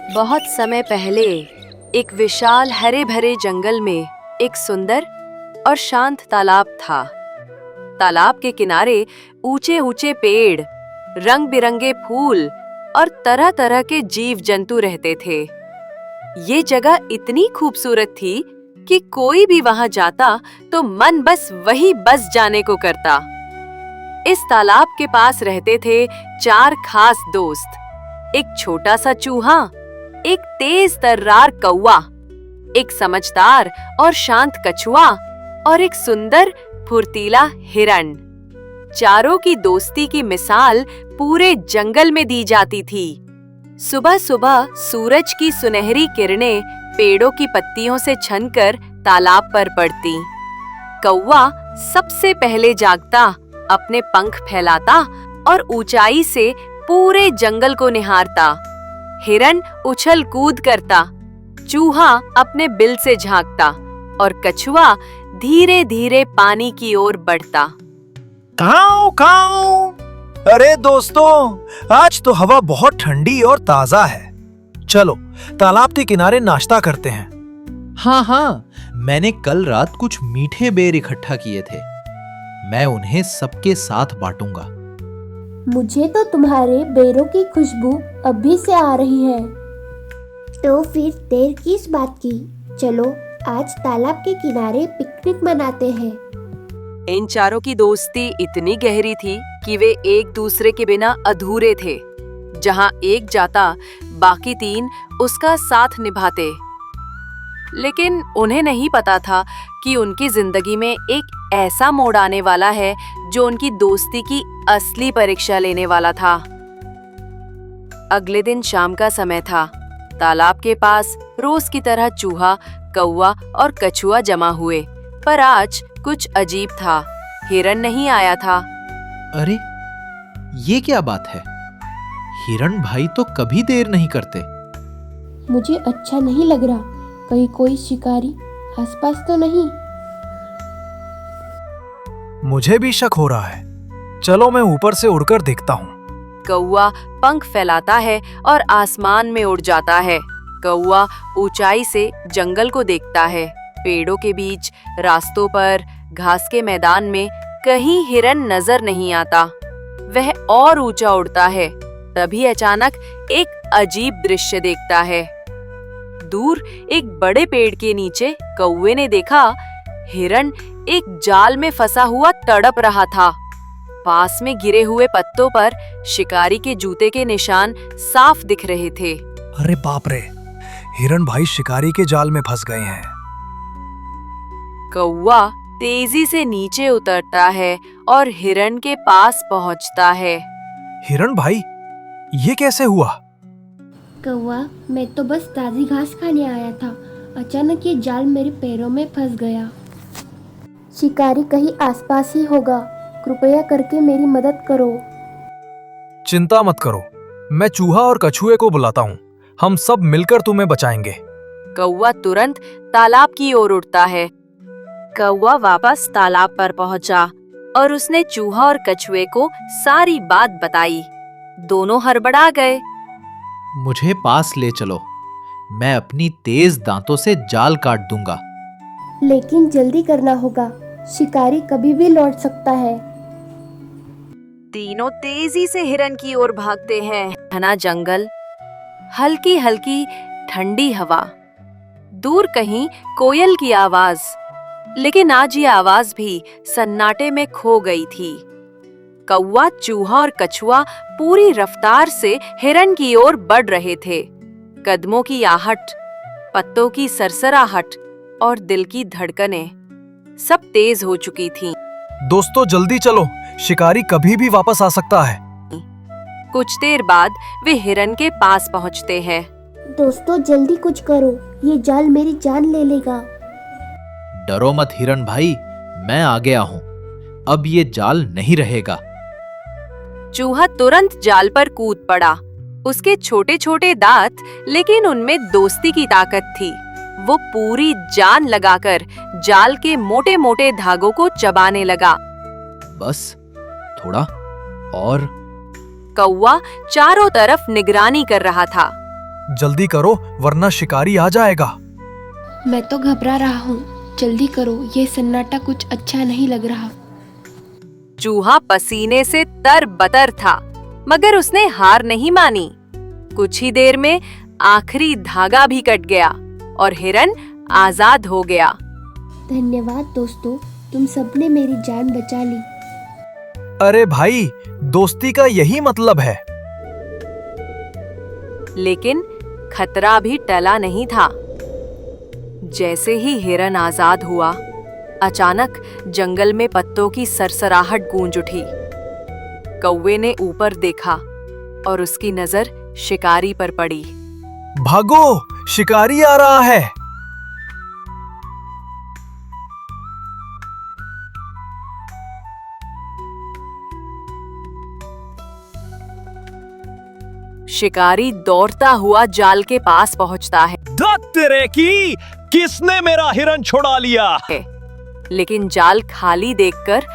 बहुत समय पहले एक विशाल हरे भरे जंगल में एक सुंदर और शांत तालाब था। तालाब के किनारे ऊंचे ऊंचे पेड़, रंग बिरंगे फूल और तरह तरह के जीव जंतु रहते थे। ये जगह इतनी खूबसूरत थी कि कोई भी वहां जाता तो मन बस वही बस जाने को करता। इस तालाब के पास रहते थे 4 खास दोस्त, एक छोटा सा चूहा, एक तेज तर्रार कौवा, एक समझदार और शांत कछुआ और एक सुंदर फुर्तीला हिरण। चारों की दोस्ती की मिसाल पूरे जंगल में दी जाती थी। सुबह सुबह सूरज की सुनहरी किरणें पेड़ों की पत्तियों से छनकर तालाब पर पड़ती। कौवा सबसे पहले जागता, अपने पंख फैलाता और ऊंचाई से पूरे जंगल को निहारता। हिरन उछल कूद करता, चूहा अपने बिल से झांकता और कछुआ धीरे धीरे पानी की ओर बढ़ता। काऊ काऊ। अरे दोस्तों, आज तो हवा बहुत ठंडी और ताजा है। चलो तालाब के किनारे नाश्ता करते हैं। हाँ, मैंने कल रात कुछ मीठे बेर इकट्ठा किए थे। मैं उन्हें सबके साथ बांटूंगा। मुझे तो तुम्हारे बेरों की खुशबू अभी से आ रही है। तो फिर देर किस बात की, चलो आज तालाब के किनारे पिकनिक मनाते हैं। इन चारों की दोस्ती इतनी गहरी थी कि वे एक दूसरे के बिना अधूरे थे। जहां एक जाता, बाकी 3 उसका साथ निभाते। लेकिन उन्हें नहीं पता था कि उनकी जिंदगी में एक ऐसा मोड़ आने वाला है जो उनकी दोस्ती की असली परीक्षा लेने वाला था। अगले दिन शाम का समय था। तालाब के पास रोज की तरह चूहा, कौवा और कछुआ जमा हुए, पर आज कुछ अजीब था। हिरन नहीं आया था। अरे, ये क्या बात है? हिरण भाई तो कभी देर नहीं करते। मुझे अच्छा नहीं लग रहा। कहीं कोई शिकारी आसपास तो नहीं? मुझे भी शक हो रहा है। चलो मैं ऊपर से उड़कर देखता हूँ। कौवा पंख फैलाता है और आसमान में उड़ जाता है। कौवा ऊंचाई से जंगल को देखता है। पेड़ों के बीच, रास्तों पर, घास के मैदान में कहीं हिरन नजर नहीं आता। वह और ऊंचा उड़ता है। तभी अचानक एक अजीब दृश्य देखता है। दूर एक बड़े पेड़ के नीचे कौवे ने देखा, हिरन एक जाल में फंसा हुआ तड़प रहा था। पास में गिरे हुए पत्तों पर शिकारी के जूते के निशान साफ दिख रहे थे। अरे बाप रे, हिरन भाई शिकारी के जाल में फंस गए हैं। कौवा तेजी से नीचे उतरता है और हिरन के पास पहुंचता है। हिरन भाई, ये कैसे हुआ? कौवा, मैं तो बस ताजी घास खाने आया था। अचानक ये जाल मेरे पैरों में फंस गया। शिकारी कहीं आसपास ही होगा। कृपया करके मेरी मदद करो। चिंता मत करो, मैं चूहा और कछुए को बुलाता हूँ। हम सब मिलकर तुम्हें बचाएंगे। कौवा तुरंत तालाब की ओर उड़ता है। कौवा वापस तालाब पर पहुंचा और उसने चूहा और कछुए को सारी बात बताई। दोनों हड़बड़ा गए। मुझे पास ले चलो, मैं अपनी तेज दांतों से जाल काट दूंगा। लेकिन जल्दी करना होगा, शिकारी कभी भी लौट सकता है। तीनों तेजी से हिरन की ओर भागते हैं। घना जंगल, हल्की हल्की ठंडी हवा, दूर कहीं कोयल की आवाज। लेकिन आज ये आवाज भी सन्नाटे में खो गई थी। कौवा, चूहा और कछुआ पूरी रफ्तार से हिरन की ओर बढ़ रहे थे। कदमों की आहट, पत्तों की सरसराहट और दिल की धड़कनें सब तेज हो चुकी थीं। दोस्तों जल्दी चलो, शिकारी कभी भी वापस आ सकता है। कुछ देर बाद वे हिरन के पास पहुंचते हैं। दोस्तों जल्दी कुछ करो, ये जाल मेरी जान ले लेगा। डरो मत हिरण भाई, मैं आ गया हूँ। अब ये जाल नहीं रहेगा। चूहा तुरंत जाल पर कूद पड़ा। उसके छोटे छोटे दांत, लेकिन उनमें दोस्ती की ताकत थी। वो पूरी जान लगाकर जाल के मोटे मोटे धागों को चबाने लगा। बस थोड़ा और। कौवा चारों तरफ निगरानी कर रहा था। जल्दी करो वरना शिकारी आ जाएगा। मैं तो घबरा रहा हूँ, जल्दी करो, ये सन्नाटा कुछ अच्छा नहीं लग रहा। चूहा पसीने से तरबतर था, मगर उसने हार नहीं मानी। कुछ ही देर में आखिरी धागा भी कट गया और हिरन आजाद हो गया। धन्यवाद दोस्तों, तुम सबने मेरी जान बचा ली। अरे भाई, दोस्ती का यही मतलब है। लेकिन खतरा भी टला नहीं था। जैसे ही हिरन आजाद हुआ, अचानक जंगल में पत्तों की सरसराहट गूंज उठी। कौवे ने ऊपर देखा और उसकी नजर शिकारी पर पड़ी। भागो, शिकारी आ रहा है। शिकारी दौड़ता हुआ जाल के पास पहुंचता है, धत तेरे की, किसने मेरा हिरन छुड़ा लिया? लेकिन जाल खाली देखकर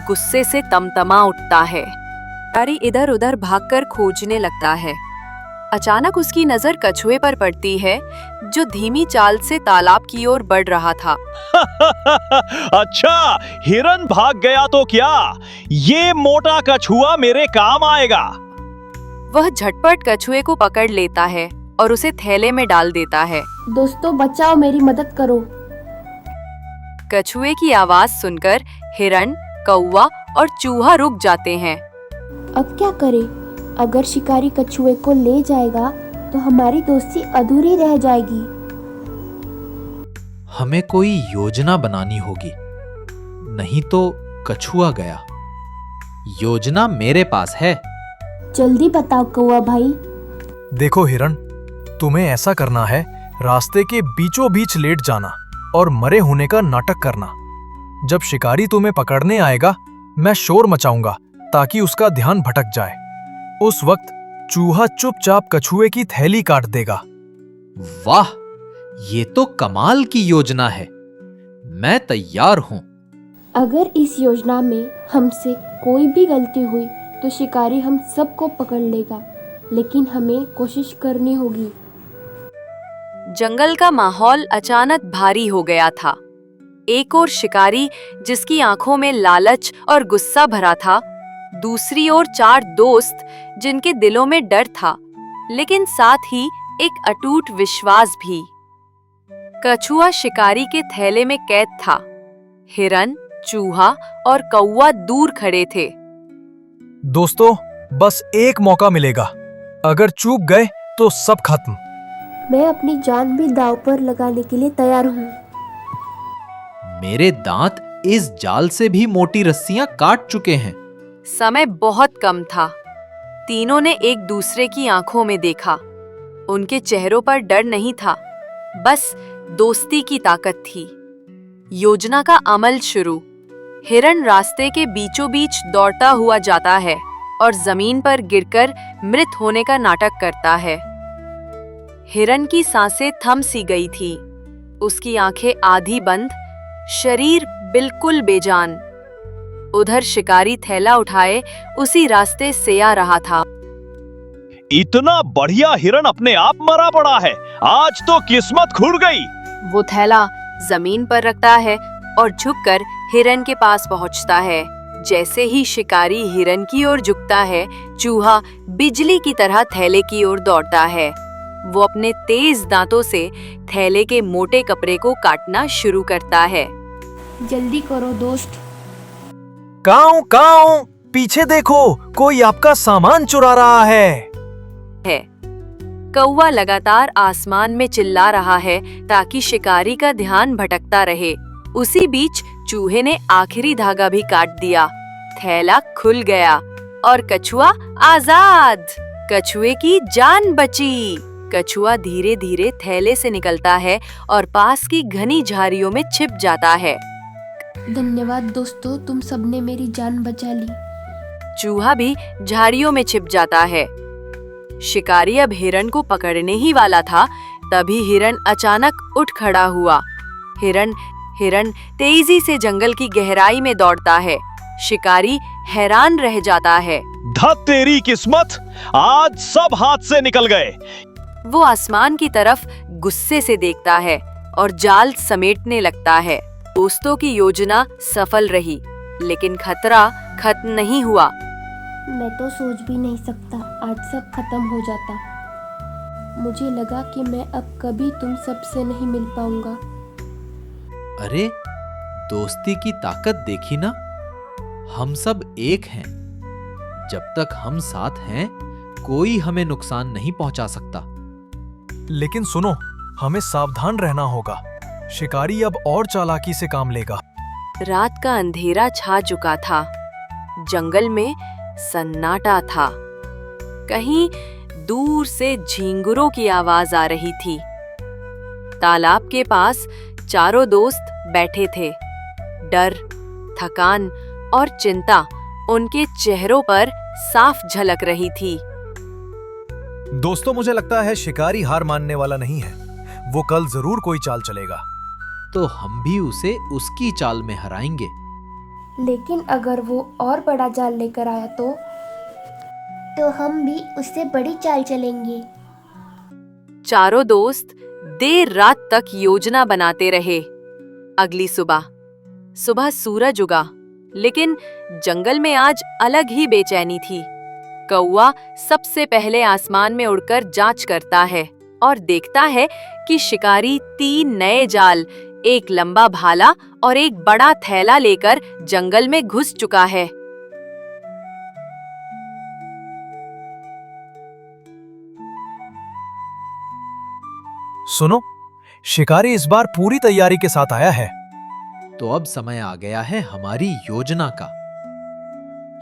गुस्से से तमतमा उठता है। शिकारी इधर उधर भागकर खोजने लगता है। अचानक उसकी नजर कछुए पर पड़ती है, जो धीमी चाल से तालाब की ओर बढ़ रहा था। अच्छा, हिरन भाग गया तो क्या? ये मोटा कछुआ मेरे काम आएगा। वह झटपट कछुए को पकड़ लेता है और उसे थैले में डाल देता है। दोस्तों बचाओ, मेरी मदद करो। कछुए की आवाज सुनकर हिरन, कौवा और चूहा रुक जाते हैं। अब क्या करें? अगर शिकारी कछुए को ले जाएगा तो हमारी दोस्ती अधूरी रह जाएगी। हमें कोई योजना बनानी होगी, नहीं तो कछुआ गया। योजना मेरे पास है। जल्दी बताओ कौवा भाई। देखो हिरन, तुम्हें ऐसा करना है, रास्ते के बीचों बीच लेट जाना और मरे होने का नाटक करना। जब शिकारी तुम्हें पकड़ने आएगा, मैं शोर मचाऊंगा ताकि उसका ध्यान भटक जाए। उस वक्त चूहा चुपचाप कछुए की थैली काट देगा। वाह, ये तो कमाल की योजना है। मैं तैयार हूँ। अगर इस योजना में हमसे कोई भी गलती हुई तो शिकारी हम सबको पकड़ लेगा, लेकिन हमें कोशिश करनी होगी। जंगल का माहौल अचानक भारी हो गया था। एक ओर शिकारी, जिसकी आंखों में लालच और गुस्सा भरा था, दूसरी ओर चार दोस्त, जिनके दिलों में डर था, लेकिन साथ ही एक अटूट विश्वास भी। कछुआ शिकारी के थैले में कैद था। हिरन, चूहा और कौवा दूर खड़े थे। दोस्तों, बस एक मौका मिलेगा। अगर चूक गए तो सब खत्म। मैं अपनी जान भी दांव पर लगाने के लिए तैयार हूँ। मेरे दांत इस जाल से भी मोटी रस्सियां काट चुके हैं। समय बहुत कम था। तीनों ने एक दूसरे की आंखों में देखा। उनके चेहरों पर डर नहीं था, बस दोस्ती की ताकत थी। योजना का अमल शुरू। हिरन रास्ते के बीचों बीच दौड़ता हुआ जाता है और जमीन पर गिरकर मृत होने का नाटक करता है। हिरन की सांसें थम सी गई थी। उसकी आंखें आधी बंद, शरीर बिल्कुल बेजान। उधर शिकारी थैला उठाए उसी रास्ते से आ रहा था। इतना बढ़िया हिरन अपने आप मरा पड़ा है, आज तो किस्मत खुल गई। वो थैला जमीन पर रखता है और झुककर हिरन के पास पहुंचता है। जैसे ही शिकारी हिरन की ओर झुकता है, चूहा बिजली की तरह थैले की ओर दौड़ता है। वो अपने तेज दांतों से थैले के मोटे कपड़े को काटना शुरू करता है। जल्दी करो दोस्त। काऊ काऊ, पीछे देखो, कोई आपका सामान चुरा रहा है। कौवा लगातार आसमान में चिल्ला रहा है ताकि शिकारी का ध्यान भटकता रहे। उसी बीच चूहे ने आखिरी धागा भी काट दिया। थैला खुल गया और कछुआ आजाद। कछुए की जान बची। कछुआ धीरे धीरे थैले से निकलता है और पास की घनी झाड़ियों में छिप जाता है। धन्यवाद दोस्तों, तुम सबने मेरी जान बचा ली। चूहा भी झाड़ियों में छिप जाता है। शिकारी अब हिरन को पकड़ने ही वाला था, तभी हिरन अचानक उठ खड़ा हुआ। हिरन तेजी से जंगल की गहराई में दौड़ता है। शिकारी हैरान रह जाता है। धत तेरी किस्मत, आज सब हाथ से निकल गए। वो आसमान की तरफ गुस्से से देखता है और जाल समेटने लगता है। दोस्तों की योजना सफल रही, लेकिन खतरा खत्म नहीं हुआ। मैं तो सोच भी नहीं सकता आज सब खत्म हो जाता। मुझे लगा कि मैं अब कभी तुम सबसे नहीं मिल पाऊंगा। अरे, दोस्ती की ताकत देखी ना? हम सब एक हैं। जब तक हम साथ हैं, कोई हमें नुकसान नहीं पहुंचा सकता। लेकिन सुनो, हमें सावधान रहना होगा। शिकारी अब और चालाकी से काम लेगा। रात का अंधेरा छा चुका था। जंगल में सन्नाटा था। कहीं दूर से झींगुरों की आवाज आ रही थी। तालाब के पास चारों दोस्त बैठे थे। डर, थकान और चिंता उनके चेहरों पर साफ झलक रही थी। दोस्तों, मुझे लगता है शिकारी हार मानने वाला नहीं है। वो कल जरूर कोई चाल चलेगा। तो हम भी उसे उसकी चाल में हराएंगे। लेकिन अगर वो और बड़ा जाल लेकर आया तो हम भी उससे बड़ी चाल चलेंगे। चारों दोस्त देर रात तक योजना बनाते रहे। अगली सुबह सूरज उगा, लेकिन जंगल में आज अलग ही बेचैनी थी। कौवा सबसे पहले आसमान में उड़कर जांच करता है और देखता है कि शिकारी 3 नए जाल, एक लंबा भाला और एक बड़ा थैला लेकर जंगल में घुस चुका है। सुनो, शिकारी इस बार पूरी तैयारी के साथ आया है। तो अब समय आ गया है हमारी योजना का।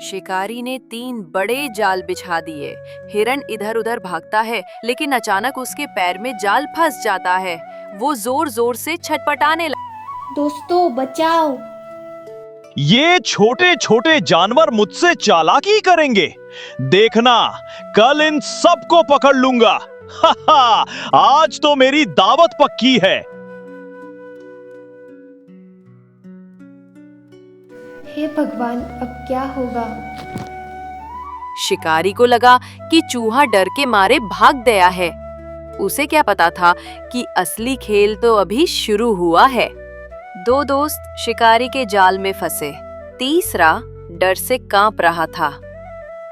शिकारी ने 3 बड़े जाल बिछा दिए। हिरन इधर उधर भागता है, लेकिन अचानक उसके पैर में जाल फंस जाता है। वो जोर जोर से छटपटाने लगता। दोस्तों बचाओ! ये छोटे छोटे जानवर मुझसे चालाकी करेंगे। देखना, कल इन सबको पकड़ लूंगा। आज तो मेरी दावत पक्की है। हे भगवान, अब क्या होगा? शिकारी को लगा कि चूहा डर के मारे भाग गया है। उसे क्या पता था कि असली खेल तो अभी शुरू हुआ है। 2 दोस्त शिकारी के जाल में फंसे। तीसरा डर से कांप रहा था।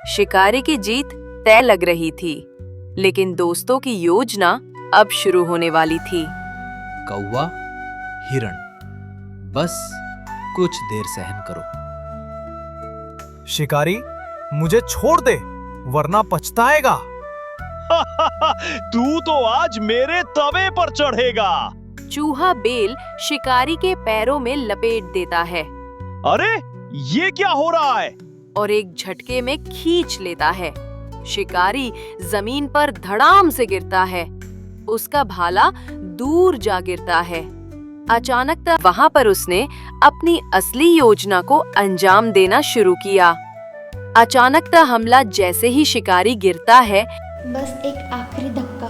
शिकारी की जीत तय लग रही थी, लेकिन दोस्तों की योजना अब शुरू होने वाली थी। कौवा, हिरण, बस कुछ देर सहन करो। शिकारी, मुझे छोड़ दे, वरना पछताएगा। तू तो आज मेरे तवे पर चढ़ेगा। चूहा बेल शिकारी के पैरों में लपेट देता है। अरे, ये क्या हो रहा है? और एक झटके में खींच लेता है। शिकारी जमीन पर धड़ाम से गिरता है। उसका भाला दूर जा गिरता है। अचानक वहां पर उसने अपनी असली योजना को अंजाम देना शुरू किया। अचानक हमला जैसे ही शिकारी गिरता है, बस एक आखिरी धक्का।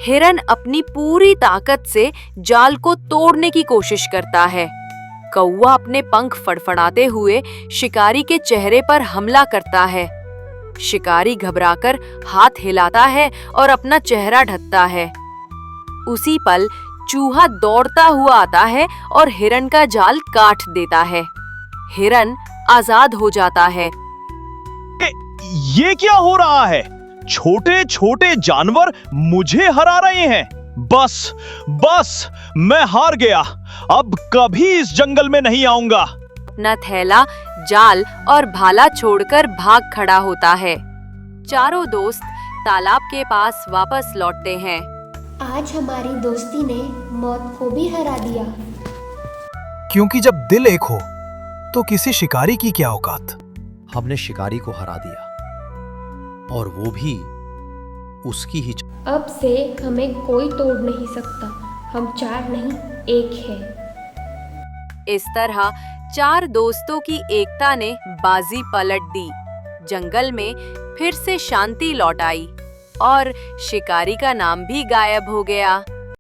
हिरन अपनी पूरी ताकत से जाल को तोड़ने की कोशिश करता है। कौवा अपने पंख फड़फड़ाते हुए शिकारी के चेहरे पर हमला करता है। शिकारी घबराकर हाथ हिलाता है और अपना चेहरा ढकता है। उसी पल चूहा दौड़ता हुआ आता है और हिरन का जाल काट देता है। हिरन आजाद हो जाता है। ये क्या हो रहा है? छोटे छोटे जानवर मुझे हरा रहे हैं। बस मैं हार गया। अब कभी इस जंगल में नहीं आऊंगा। अपना थैला, जाल और भाला छोड़कर भाग खड़ा होता है। चारों दोस्त तालाब के पास वापस लौटते हैं। आज हमारी दोस्ती ने मौत को भी हरा दिया। क्योंकि जब दिल एक हो तो किसी शिकारी की क्या औकात। हमने शिकारी को हरा दिया, और वो भी उसकी ही। अब से हमें कोई तोड़ नहीं सकता। हम 4 नहीं, 1 है। इस तरह 4 दोस्तों की एकता ने बाजी पलट दी। जंगल में फिर से शांति लौट आई और शिकारी का नाम भी गायब हो गया।